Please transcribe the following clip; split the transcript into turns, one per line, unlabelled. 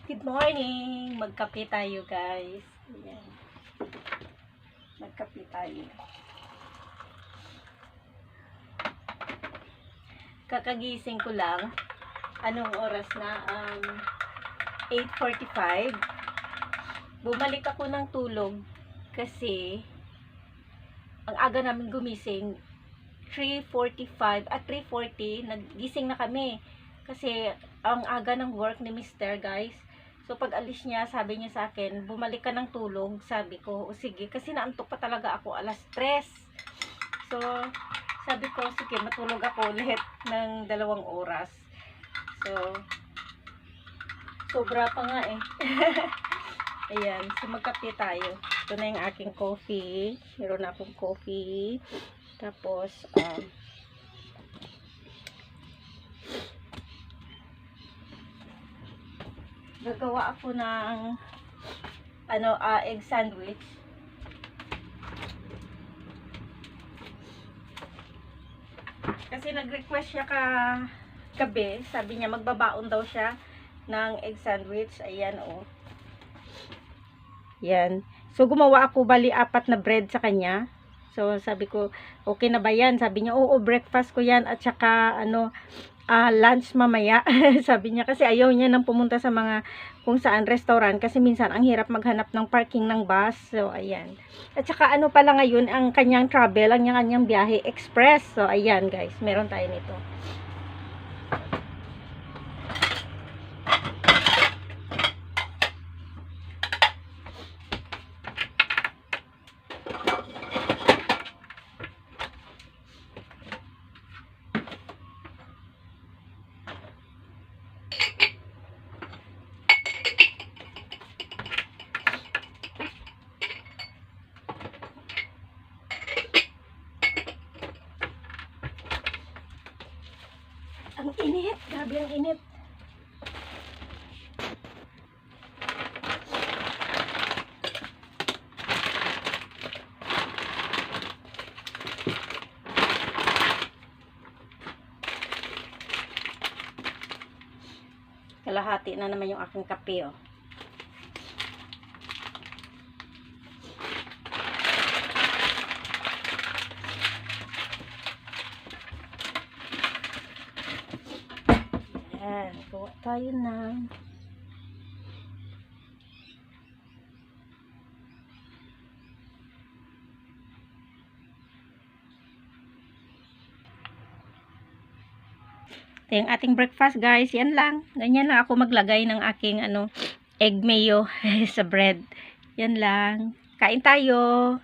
Good morning! Magkape tayo, guys. Ayan. Magkape tayo. Kakagising ko lang. Anong oras na? 8:45. Bumalik ako ng tulog kasi ang aga namin gumising. 3:45 at 3:40 naggising na kami kasi ang aga ng work ni Mr. guys. So pag alis niya, sabi niya sa akin, bumalik ka ng tulog. Sabi ko, o sige, kasi naantok pa talaga ako alas 3. So sabi ko, sige, matulog ako ulit ng 2 oras. So sobra pa nga eh. Ayan, so magkape tayo. Ito na yung aking coffee. Meron na akong coffee. Tapos, gagawa ako ng egg sandwich. Kasi nag-request siya gabi. Sabi niya magbabaon daw siya ng egg sandwich. Ayan, oh. Yan. So, gumawa ako bali 4 na bread sa kanya. So, sabi ko, okay na ba yan? Sabi niya, oo, breakfast ko yan. At saka, lunch mamaya. Sabi niya, kasi ayaw niya nang pumunta sa mga kung saan restaurant. Kasi minsan, ang hirap maghanap ng parking ng bus. So, ayan. At saka, pala ngayon, ang kanyang travel, ang kanyang biyahe, express. So, ayan, guys. Meron tayo nito. Ang init. Grabe ang init. Kalahati na naman yung aking kape, oh. Ayan, gawa tayo ng ito yung ating breakfast, guys. Yan lang. Ganyan lang ako maglagay ng aking egg mayo sa bread. Yan lang. Kain tayo.